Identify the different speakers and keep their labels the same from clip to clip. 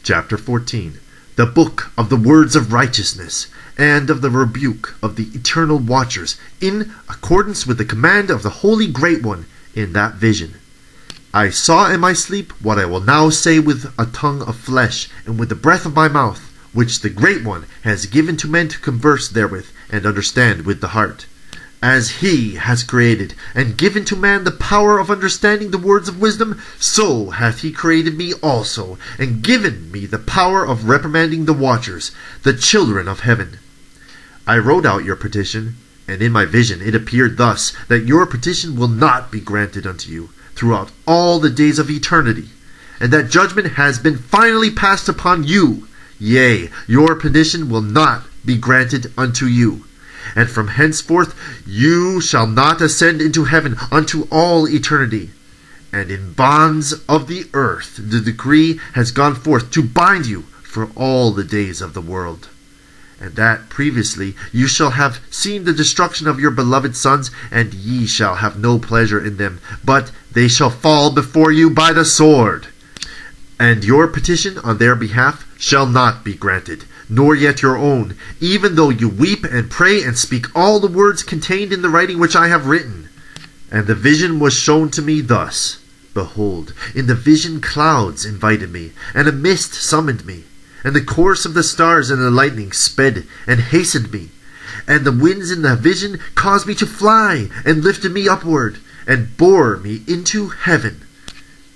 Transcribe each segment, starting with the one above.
Speaker 1: Chapter 14. The Book of the Words of Righteousness, and of the Rebuke of the Eternal Watchers, in accordance with the command of the Holy Great One in that vision. I saw in my sleep what I will now say with a tongue of flesh, and with the breath of my mouth, which the Great One has given to men to converse therewith, and understand with the heart. As he has created and given to man the power of understanding the words of wisdom, so hath he created me also, and given me the power of reprimanding the watchers, the children of heaven. I wrote out your petition, and in my vision it appeared thus, that your petition will not be granted unto you throughout all the days of eternity, and that judgment has been finally passed upon you. Yea, your petition will not be granted unto you. And from henceforth you shall not ascend into heaven unto all eternity. And in bonds of the earth the decree has gone forth to bind you for all the days of the world. And that previously you shall have seen the destruction of your beloved sons, and ye shall have no pleasure in them, but they shall fall before you by the sword. And your petition on their behalf shall not be granted, nor yet your own, even though you weep and pray and speak all the words contained in the writing which I have written. And the vision was shown to me thus. Behold, in the vision clouds invited me, and a mist summoned me, and the course of the stars and the lightning sped and hastened me, and the winds in the vision caused me to fly, and lifted me upward, and bore me into heaven.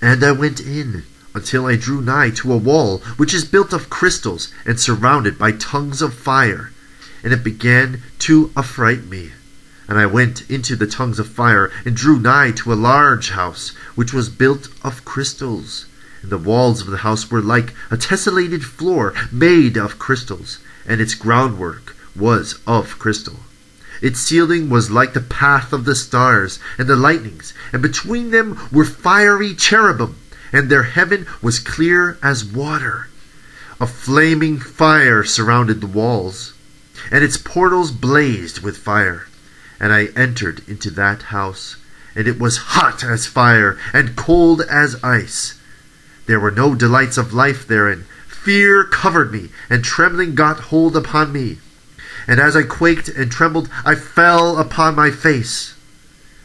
Speaker 1: And I went in, until I drew nigh to a wall which is built of crystals and surrounded by tongues of fire, and it began to affright me. And I went into the tongues of fire, and drew nigh to a large house which was built of crystals, and the walls of the house were like a tessellated floor made of crystals, and its groundwork was of crystal. Its ceiling was like the path of the stars and the lightnings, and between them were fiery cherubim, and their heaven was clear as water. A flaming fire surrounded the walls, and its portals blazed with fire. And I entered into that house, and it was hot as fire, and cold as ice. There were no delights of life therein. Fear covered me, and trembling got hold upon me. And as I quaked and trembled, I fell upon my face.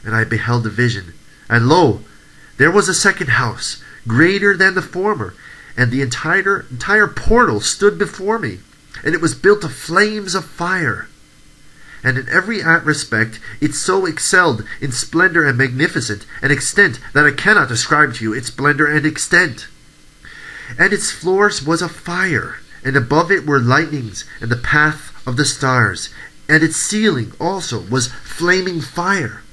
Speaker 1: And I beheld a vision, and lo, there was a second house, greater than the former, and the entire portal stood before me, and it was built of flames of fire. And in every respect it so excelled in splendor and magnificence and extent that I cannot describe to you its splendor and extent. And its floors was of fire, and above it were lightnings and the path of the stars, and its ceiling also was flaming fire.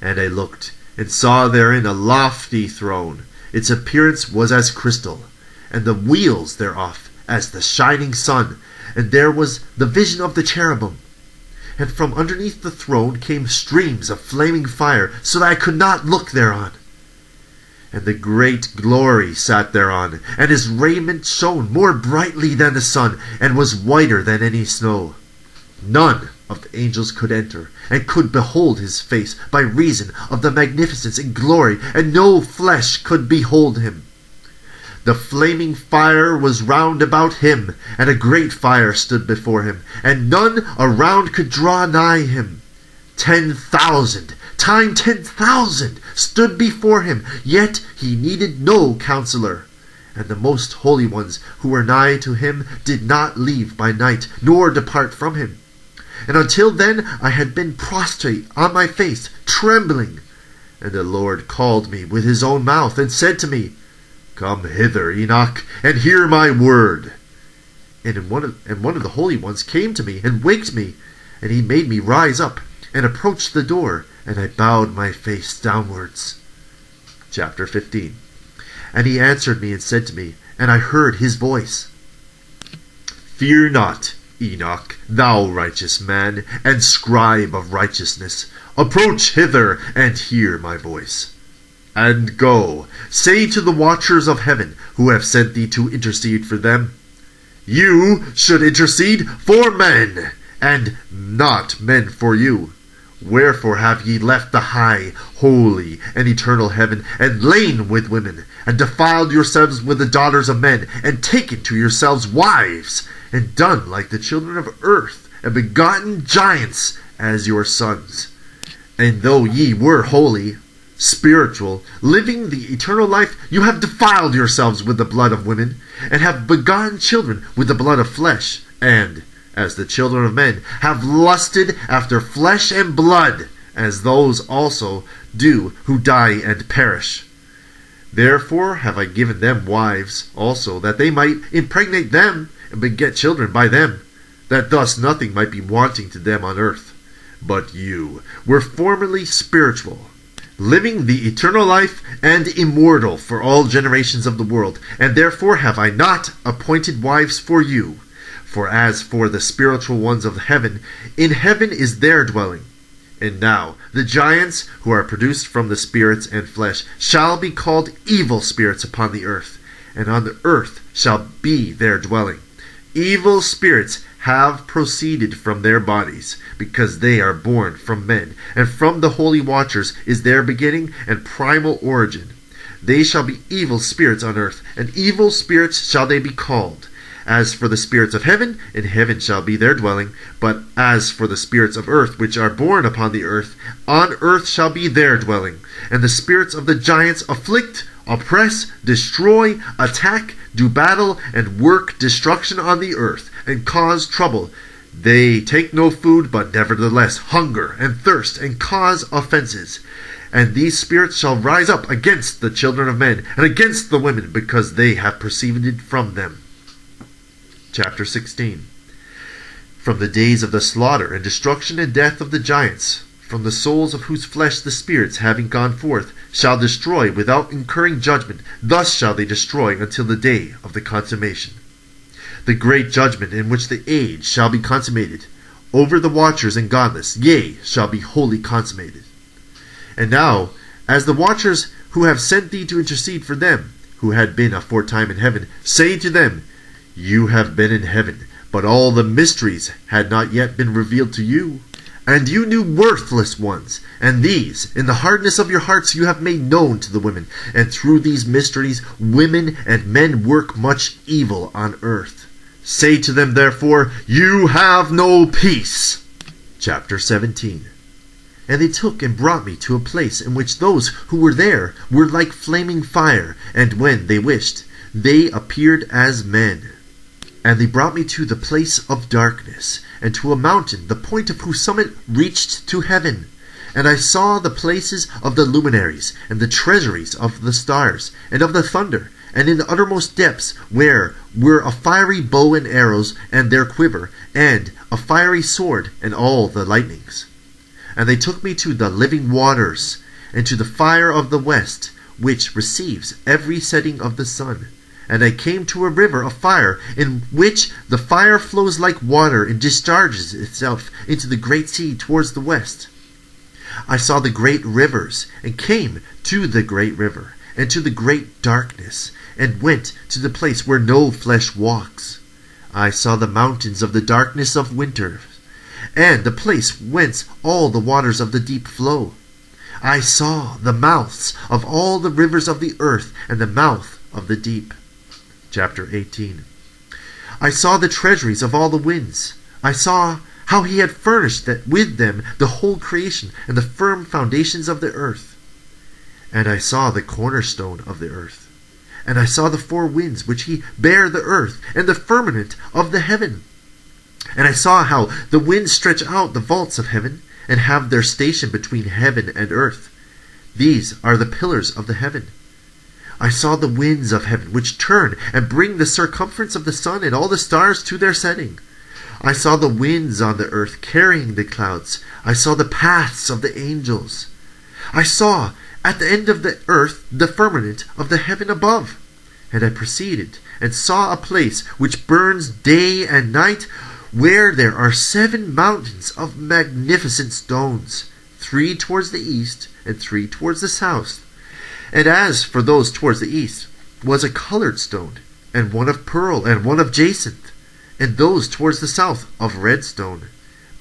Speaker 1: And I looked, and saw therein a lofty throne. Its appearance was as crystal, and the wheels thereof as the shining sun, and there was the vision of the cherubim. And from underneath the throne came streams of flaming fire, so that I could not look thereon. And the great glory sat thereon, and his raiment shone more brightly than the sun, and was whiter than any snow. None of the angels could enter, and could behold his face, by reason of the magnificence and glory, and no flesh could behold him. The flaming fire was round about him, and a great fire stood before him, and none around could draw nigh him. 10,000 times 10,000 stood before him, yet he needed no counselor. And the most holy ones who were nigh to him did not leave by night, nor depart from him. And until then I had been prostrate on my face, trembling. And the Lord called me with his own mouth, and said to me, Come hither, Enoch, and hear my word. And one of the holy ones came to me, and waked me, and he made me rise up, and approached the door, and I bowed my face downwards. Chapter 15. And he answered me, and said to me, and I heard his voice, Fear not, Enoch, thou righteous man, and scribe of righteousness, approach hither, and hear my voice. And go, say to the watchers of heaven, who have sent thee to intercede for them, You should intercede for men, and not men for you. Wherefore have ye left the high, holy, and eternal heaven, and lain with women, and defiled yourselves with the daughters of men, and taken to yourselves wives, and done like the children of earth, and begotten giants as your sons? And though ye were holy, spiritual, living the eternal life, you have defiled yourselves with the blood of women, and have begotten children with the blood of flesh, and, as the children of men, have lusted after flesh and blood, as those also do who die and perish. Therefore have I given them wives also, that they might impregnate them, and beget children by them, that thus nothing might be wanting to them on earth. But you were formerly spiritual, living the eternal life, and immortal for all generations of the world, and therefore have I not appointed wives for you. For as for the spiritual ones of heaven, in heaven is their dwelling. And now the giants, who are produced from the spirits and flesh, shall be called evil spirits upon the earth, and on the earth shall be their dwelling. Evil spirits have proceeded from their bodies, because they are born from men, and from the holy watchers is their beginning and primal origin. They shall be evil spirits on earth, and evil spirits shall they be called. As for the spirits of heaven, in heaven shall be their dwelling. But as for the spirits of earth, which are born upon the earth, on earth shall be their dwelling. And the spirits of the giants afflict, oppress, destroy, attack, do battle, and work destruction on the earth, and cause trouble. They take no food, but nevertheless hunger and thirst, and cause offenses. And these spirits shall rise up against the children of men, and against the women, because they have proceeded from them. Chapter 16. From the days of the slaughter and destruction and death of the giants, from the souls of whose flesh the spirits, having gone forth, shall destroy without incurring judgment, thus shall they destroy until the day of the consummation. The great judgment in which the age shall be consummated, over the watchers and godless, yea, shall be wholly consummated. And now, as the watchers who have sent thee to intercede for them, who had been aforetime in heaven, say to them, You have been in heaven, but all the mysteries had not yet been revealed to you. And you knew worthless ones, and these, in the hardness of your hearts, you have made known to the women. And through these mysteries, women and men work much evil on earth. Say to them, therefore, You have no peace. Chapter 17. And they took and brought me to a place in which those who were there were like flaming fire, and when they wished, they appeared as men. And they brought me to the place of darkness, and to a mountain, the point of whose summit reached to heaven. And I saw the places of the luminaries, and the treasuries of the stars, and of the thunder, and in the uttermost depths, where were a fiery bow and arrows, and their quiver, and a fiery sword, and all the lightnings. And they took me to the living waters, and to the fire of the west, which receives every setting of the sun. And I came to a river of fire, in which the fire flows like water, and discharges itself into the great sea towards the west. I saw the great rivers, and came to the great river, and to the great darkness, and went to the place where no flesh walks. I saw the mountains of the darkness of winter, and the place whence all the waters of the deep flow. I saw the mouths of all the rivers of the earth, and the mouth of the deep. Chapter 18. I saw the treasuries of all the winds. I saw how he had furnished with them the whole creation, and the firm foundations of the earth. And I saw the cornerstone of the earth. And I saw the four winds which he bare the earth, and the firmament of the heaven. And I saw how the winds stretch out the vaults of heaven, and have their station between heaven and earth. These are the pillars of the heaven. I saw the winds of heaven, which turn and bring the circumference of the sun and all the stars to their setting. I saw the winds on the earth carrying the clouds. I saw the paths of the angels. I saw at the end of the earth the firmament of the heaven above. And I proceeded and saw a place which burns day and night, where there are 7 mountains of magnificent stones, 3 towards the east and 3 towards the south. And as for those towards the east, was a colored stone, and one of pearl, and one of jacinth, and those towards the south of red stone.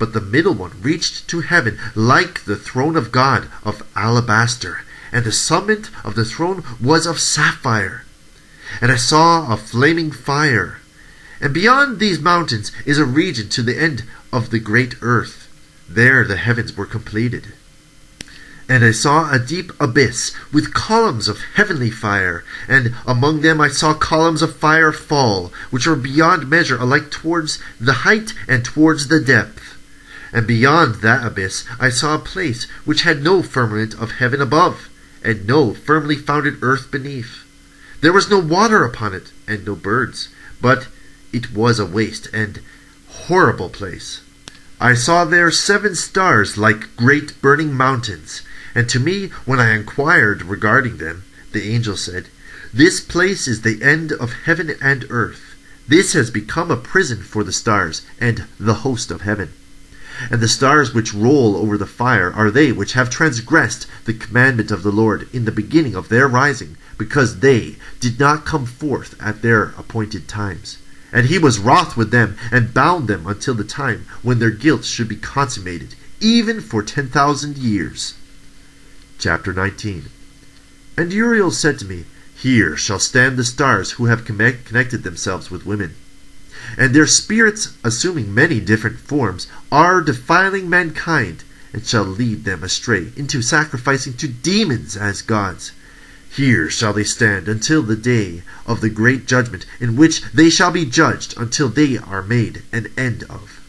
Speaker 1: But the middle one reached to heaven like the throne of God of alabaster, and the summit of the throne was of sapphire. And I saw a flaming fire. And beyond these mountains is a region to the end of the great earth. There the heavens were completed. And I saw a deep abyss with columns of heavenly fire, and among them I saw columns of fire fall, which were beyond measure alike towards the height and towards the depth. And beyond that abyss I saw a place which had no firmament of heaven above, and no firmly founded earth beneath. There was no water upon it, and no birds, but it was a waste and horrible place. I saw there 7 stars like great burning mountains, and to me, when I inquired regarding them, the angel said, "This place is the end of heaven and earth. This has become a prison for the stars and the host of heaven. And the stars which roll over the fire are they which have transgressed the commandment of the Lord in the beginning of their rising, because they did not come forth at their appointed times. And he was wroth with them, and bound them until the time when their guilt should be consummated, even for 10,000 years. Chapter 19. And Uriel said to me, Here shall stand the stars who have connected themselves with women. And their spirits, assuming many different forms, are defiling mankind, and shall lead them astray into sacrificing to demons as gods. Here shall they stand until the day of the great judgment, in which they shall be judged until they are made an end of.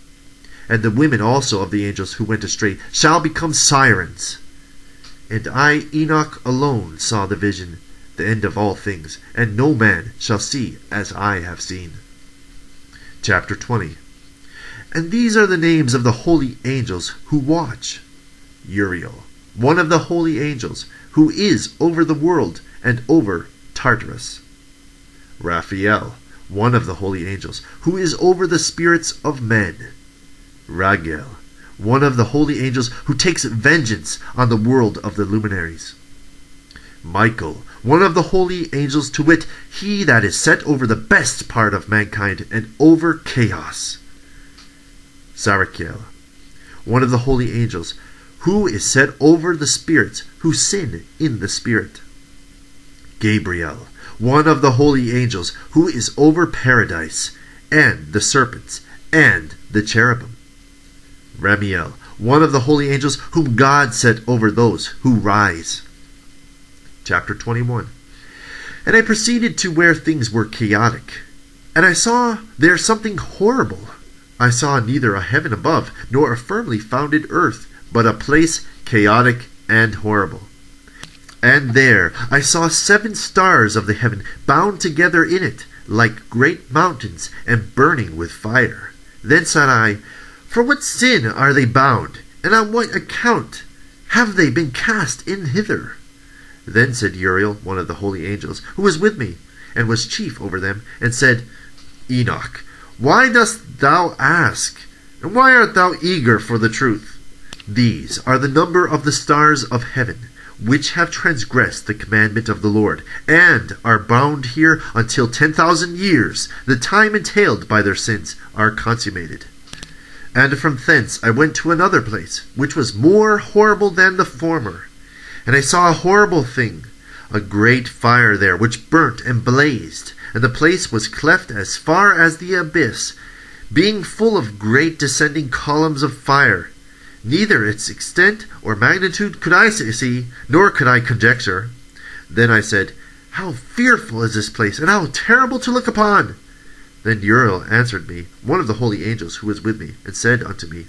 Speaker 1: And the women also of the angels who went astray shall become sirens. And I, Enoch, alone saw the vision, the end of all things, and no man shall see as I have seen. Chapter 20. And these are the names of the holy angels who watch. Uriel, one of the holy angels, who is over the world and over Tartarus. Raphael, one of the holy angels, who is over the spirits of men. Raguel, one of the holy angels, who takes vengeance on the world of the luminaries. Michael, one of the holy angels, to wit, he that is set over the best part of mankind and over chaos. Sarakiel, one of the holy angels, who is set over the spirits who sin in the spirit. Gabriel, one of the holy angels, who is over paradise, and the serpents, and the cherubim. Ramiel, one of the holy angels, whom God set over those who rise. Chapter 21. And I proceeded to where things were chaotic, and I saw there something horrible. I saw neither a heaven above, nor a firmly founded earth, but a place chaotic and horrible. And there I saw 7 stars of the heaven bound together in it, like great mountains, and burning with fire. Then said I, For what sin are they bound, and on what account have they been cast in hither? Then said Uriel, one of the holy angels, who was with me, and was chief over them, and said, Enoch, why dost thou ask, and why art thou eager for the truth? These are the number of the stars of heaven, which have transgressed the commandment of the Lord, and are bound here until 10,000 years, the time entailed by their sins, are consummated. And from thence I went to another place, which was more horrible than the former. And I saw a horrible thing, a great fire there, which burnt and blazed, and the place was cleft as far as the abyss, being full of great descending columns of fire. Neither its extent or magnitude could I see, nor could I conjecture. Then I said, How fearful is this place, and how terrible to look upon! Then Uriel answered me, one of the holy angels who was with me, and said unto me,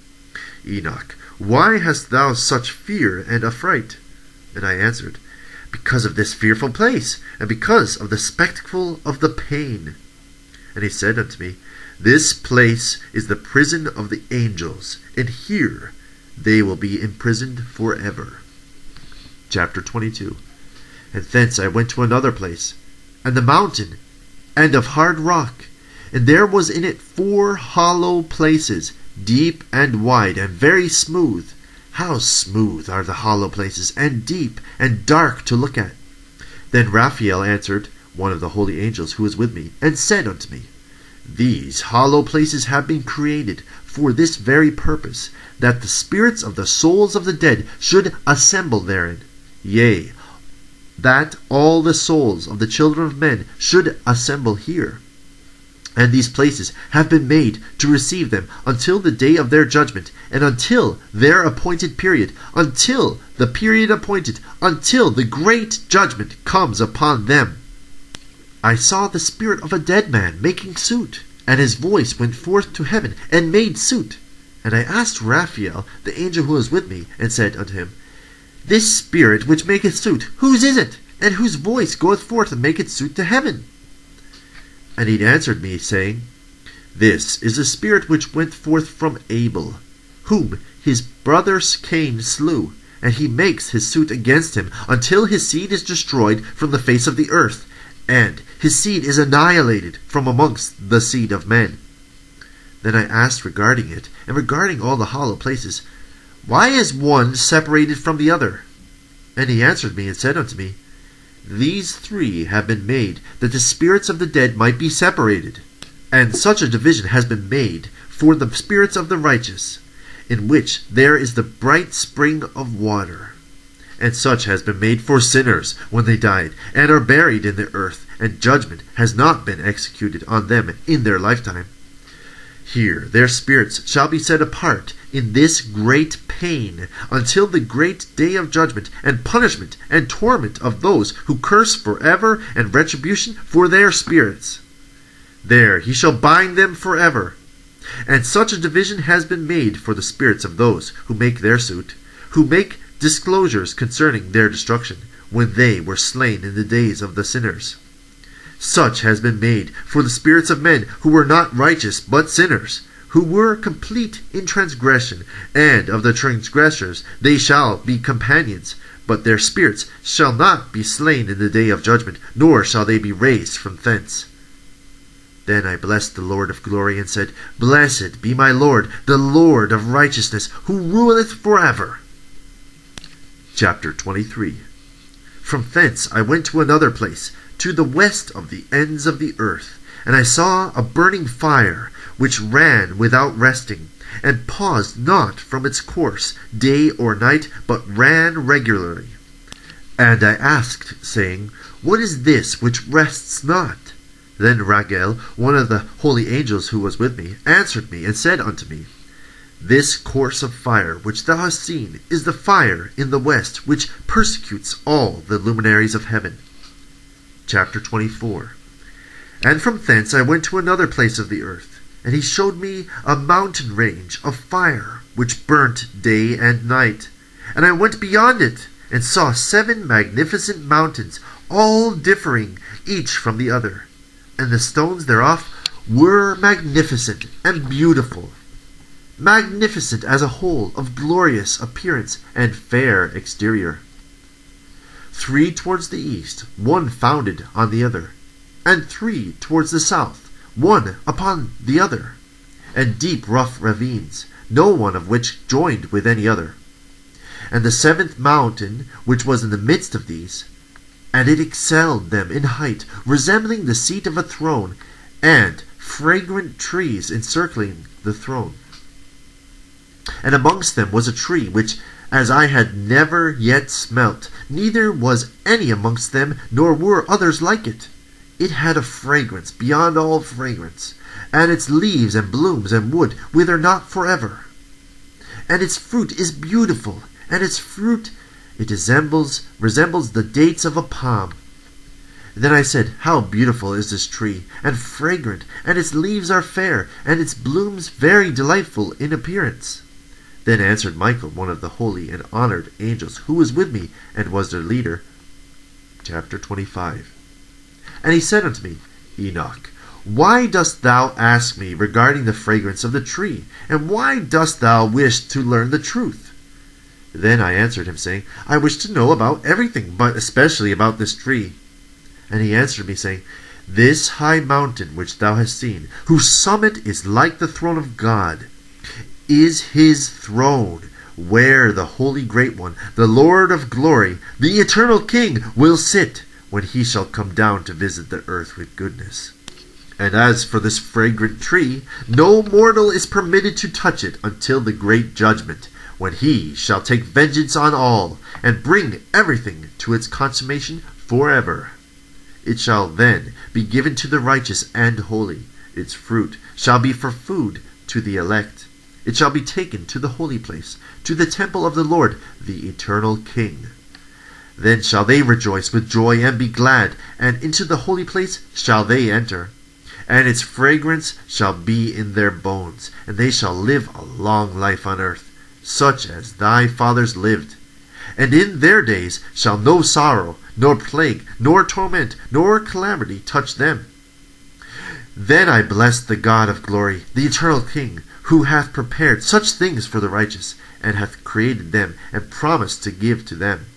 Speaker 1: Enoch, why hast thou such fear and affright? And I answered, Because of this fearful place, and because of the spectacle of the pain. And he said unto me, This place is the prison of the angels, and here they will be imprisoned forever. Chapter 22. And thence I went to another place, and the mountain, and of hard rock, and there was in it 4 hollow places, deep and wide, and very smooth. How smooth are the hollow places, and deep, and dark to look at! Then Raphael answered, one of the holy angels who was with me, and said unto me, These hollow places have been created for this very purpose, that the spirits of the souls of the dead should assemble therein. Yea, that all the souls of the children of men should assemble here. And these places have been made to receive them until the day of their judgment, and until their appointed period, until the period appointed, until the great judgment comes upon them. I saw the spirit of a dead man making suit, and his voice went forth to heaven, and made suit. And I asked Raphael, the angel who was with me, and said unto him, This spirit which maketh suit, whose is it? And whose voice goeth forth and maketh suit to heaven? And he answered me, saying, This is the spirit which went forth from Abel, whom his brother Cain slew, and he makes his suit against him, until his seed is destroyed from the face of the earth, and his seed is annihilated from amongst the seed of men. Then I asked regarding it, and regarding all the hollow places, Why is one separated from the other? And he answered me, and said unto me, These three have been made, that the spirits of the dead might be separated. And such a division has been made for the spirits of the righteous, in which there is the bright spring of water. And such has been made for sinners when they died, and are buried in the earth, and judgment has not been executed on them in their lifetime. Here their spirits shall be set apart in this great pain, until the great day of judgment, and punishment, and torment of those who curse forever, and retribution for their spirits. There he shall bind them forever. And such a division has been made for the spirits of those who make their suit, who make disclosures concerning their destruction, when they were slain in the days of the sinners. Such has been made for the spirits of men who were not righteous but sinners, who were complete in transgression, and of the transgressors they shall be companions, but their spirits shall not be slain in the day of judgment, nor shall they be raised from thence. Then I blessed the Lord of glory, and said, Blessed be my Lord, the Lord of righteousness, who ruleth forever. Chapter 23. From thence I went to another place, to the west of the ends of the earth, and I saw a burning fire, which ran without resting, and paused not from its course, day or night, but ran regularly. And I asked, saying, What is this which rests not? Then Raguel, one of the holy angels who was with me, answered me, and said unto me, This course of fire which thou hast seen is the fire in the west, which persecutes all the luminaries of heaven. Chapter 24. And from thence I went to another place of the earth, and he showed me a mountain range of fire, which burnt day and night. And I went beyond it, and saw 7 magnificent mountains, all differing each from the other. And the stones thereof were magnificent and beautiful, magnificent as a whole, of glorious appearance and fair exterior. 3 towards the east, one founded on the other, and 3 towards the south, one upon the other, and deep rough ravines, no one of which joined with any other. And the 7th mountain, which was in the midst of these, and it excelled them in height, resembling the seat of a throne, and fragrant trees encircling the throne. And amongst them was a tree which, as I had never yet smelt, neither was any amongst them, nor were others like it. It had a fragrance beyond all fragrance, and its leaves and blooms and wood wither not forever. And its fruit is beautiful, and its fruit it resembles the dates of a palm. Then I said, How beautiful is this tree, and fragrant, and its leaves are fair, and its blooms very delightful in appearance. Then answered Michael, one of the holy and honored angels, who was with me, and was their leader. Chapter 25. And he said unto me, Enoch, why dost thou ask me regarding the fragrance of the tree? And why dost thou wish to learn the truth? Then I answered him, saying, I wish to know about everything, but especially about this tree. And he answered me, saying, This high mountain which thou hast seen, whose summit is like the throne of God, is his throne, where the Holy Great One, the Lord of glory, the eternal King, will sit when he shall come down to visit the earth with goodness. And as for this fragrant tree, no mortal is permitted to touch it until the great judgment, when he shall take vengeance on all, and bring everything to its consummation forever. It shall then be given to the righteous and holy. Its fruit shall be for food to the elect. It shall be taken to the holy place, to the temple of the Lord, the eternal King. Then shall they rejoice with joy and be glad, and into the holy place shall they enter. And its fragrance shall be in their bones, and they shall live a long life on earth, such as thy fathers lived. And in their days shall no sorrow, nor plague, nor torment, nor calamity touch them. Then I blessed the God of glory, the eternal King, who hath prepared such things for the righteous, and hath created them, and promised to give to them.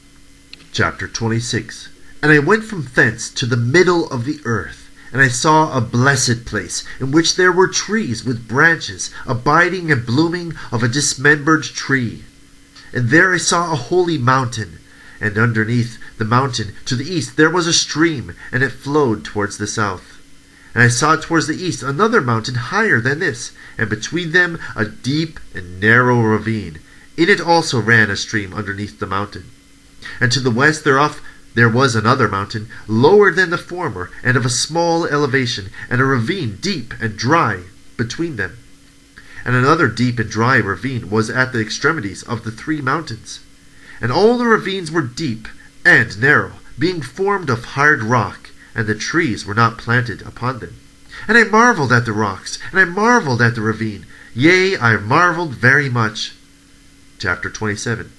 Speaker 1: Chapter 26. And I went from thence to the middle of the earth, and I saw a blessed place, in which there were trees with branches, abiding and blooming of a dismembered tree. And there I saw a holy mountain, and underneath the mountain to the east there was a stream, and it flowed towards the south. And I saw towards the east another mountain higher than this, and between them a deep and narrow ravine. In it also ran a stream underneath the mountain. And to the west thereof there was another mountain, lower than the former, and of a small elevation, and a ravine deep and dry between them. And another deep and dry ravine was at the extremities of the 3 mountains. And all the ravines were deep and narrow, being formed of hard rock, and the trees were not planted upon them. And I marveled at the rocks, and I marveled at the ravine. Yea, I marveled very much. Chapter 27.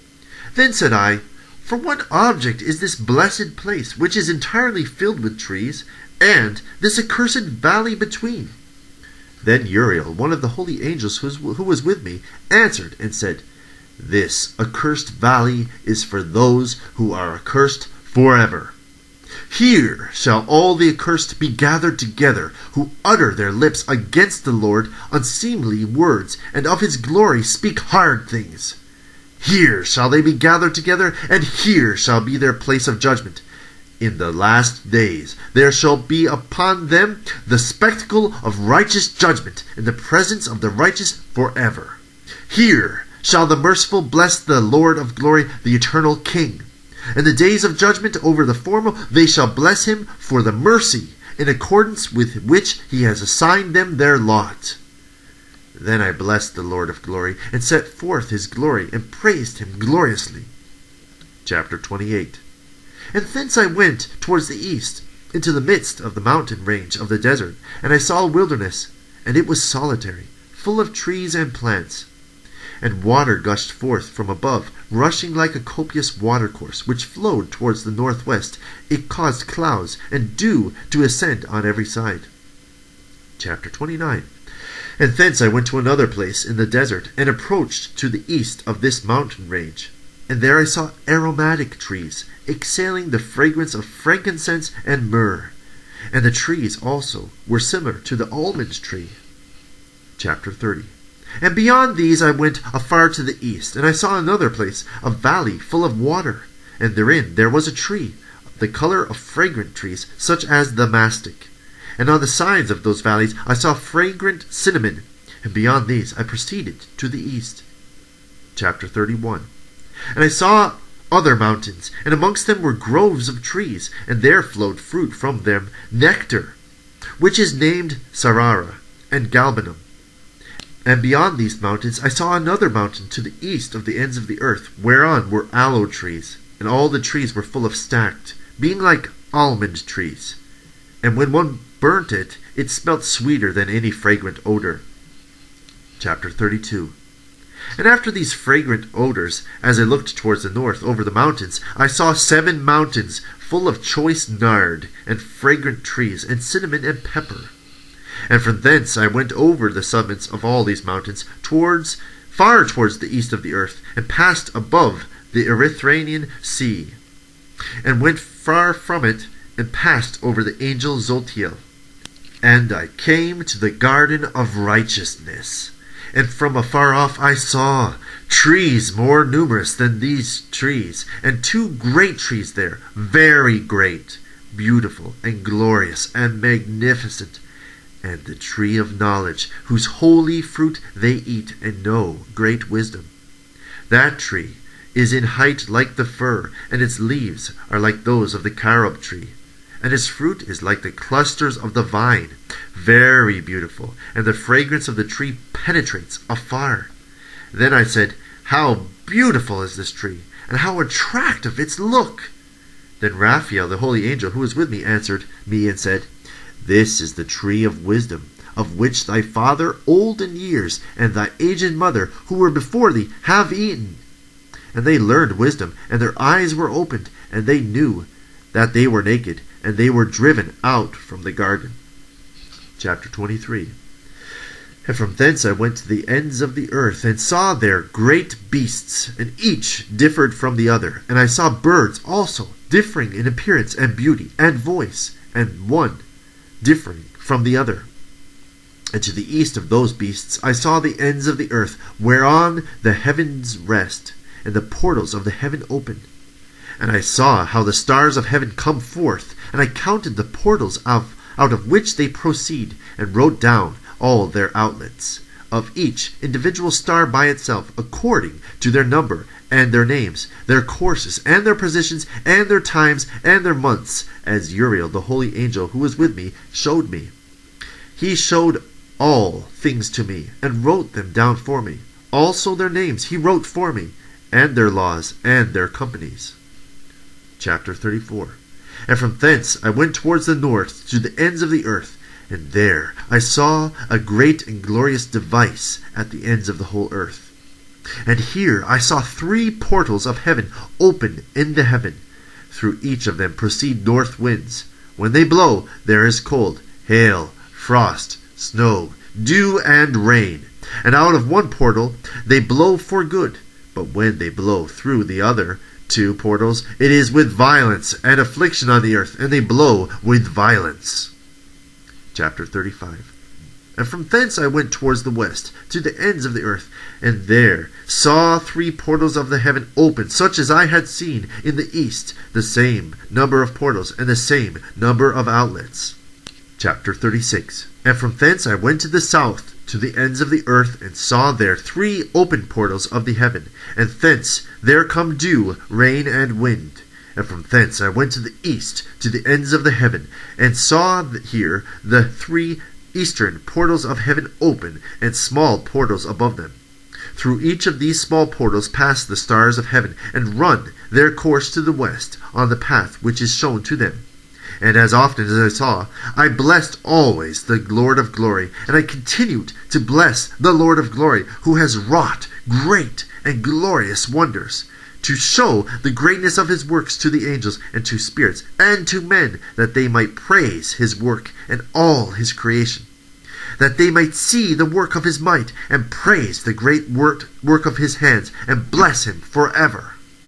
Speaker 1: Then said I, For what object is this blessed place, which is entirely filled with trees, and this accursed valley between? Then Uriel, one of the holy angels who was with me, answered and said, This accursed valley is for those who are accursed forever. Here shall all the accursed be gathered together, who utter their lips against the Lord unseemly words, and of his glory speak hard things. Here shall they be gathered together, and here shall be their place of judgment. In the last days there shall be upon them the spectacle of righteous judgment, in the presence of the righteous forever. Here shall the merciful bless the Lord of glory, the eternal King. In the days of judgment over the former they shall bless him for the mercy, in accordance with which he has assigned them their lot. Then I blessed the Lord of glory, and set forth his glory, and praised him gloriously. Chapter 28. And thence I went towards the east, into the midst of the mountain range of the desert, and I saw a wilderness, and it was solitary, full of trees and plants. And water gushed forth from above, rushing like a copious watercourse, which flowed towards the northwest. It caused clouds and dew to ascend on every side. Chapter 29. And thence I went to another place in the desert, and approached to the east of this mountain range. And there I saw aromatic trees, exhaling the fragrance of frankincense and myrrh. And the trees also were similar to the almond tree. Chapter 30. And beyond these I went afar to the east, and I saw another place, a valley full of water. And therein there was a tree, the color of fragrant trees, such as the mastic. And on the sides of those valleys I saw fragrant cinnamon. And beyond these I proceeded to the east. Chapter 31. And I saw other mountains, and amongst them were groves of trees, and there flowed fruit from them, nectar, which is named Sarara and Galbanum. And beyond these mountains I saw another mountain to the east of the ends of the earth, whereon were aloe trees, and all the trees were full of stacked, being like almond trees. And when one burnt it, it smelt sweeter than any fragrant odor. Chapter 32. And after these fragrant odors, as I looked towards the north over the mountains, I saw 7 mountains full of choice nard, and fragrant trees, and cinnamon and pepper. And from thence I went over the summits of all these mountains, far towards the east of the earth, and passed above the Erythraean Sea, and went far from it, and passed over the angel Zoltiel. And I came to the garden of righteousness, and from afar off I saw trees more numerous than these trees, and 2 great trees there, very great, beautiful, and glorious, and magnificent. and the tree of knowledge, whose holy fruit they eat and know great wisdom. That tree is in height like the fir, and its leaves are like those of the carob tree, and its fruit is like the clusters of the vine, very beautiful, and the fragrance of the tree penetrates afar. Then I said, How beautiful is this tree, and how attractive its look! Then Raphael, the holy angel who was with me, answered me and said, This is the tree of wisdom, of which thy father old in years and thy aged mother who were before thee have eaten. And they learned wisdom, and their eyes were opened, and they knew that they were naked, and they were driven out from the garden. Chapter 23. And from thence I went to the ends of the earth, and saw there great beasts, and each differed from the other. And I saw birds also, differing in appearance and beauty and voice, and one differing from the other. And to the east of those beasts I saw the ends of the earth, whereon the heavens rest, and the portals of the heaven opened. And I saw how the stars of heaven come forth, and I counted the portals out of which they proceed, and wrote down all their outlets, of each individual star by itself, according to their number and their names, their courses and their positions, and their times and their months, as Uriel, the holy angel who was with me, showed me. He showed all things to me, and wrote them down for me. Also their names he wrote for me, and their laws and their companies. Chapter 34. And from thence I went towards the north to the ends of the earth, and there I saw a great and glorious device at the ends of the whole earth. And here I saw 3 portals of heaven open in the heaven. Through each of them proceed north winds. When they blow, there is cold, hail, frost, snow, dew, and rain. And out of one portal they blow for good. But when they blow through the other 2 portals, it is with violence and affliction on the earth, and they blow with violence. Chapter 35. And from thence I went towards the west, to the ends of the earth, and there saw 3 portals of the heaven open, such as I had seen in the east, the same number of portals, and the same number of outlets. Chapter 36. And from thence I went to the south, to the ends of the earth, and saw there 3 open portals of the heaven, and thence there come dew, rain, and wind. And from thence I went to the east, to the ends of the heaven, and saw here the 3 eastern portals of heaven open, and small portals above them. Through each of these small portals pass the stars of heaven, and run their course to the west, on the path which is shown to them. And as often as I saw, I blessed always the Lord of glory, and I continued to bless the Lord of glory, who has wrought great and glorious wonders, to show the greatness of his works to the angels and to spirits and to men, that they might praise his work and all his creation, that they might see the work of his might and praise the great work of his hands, and bless him forever.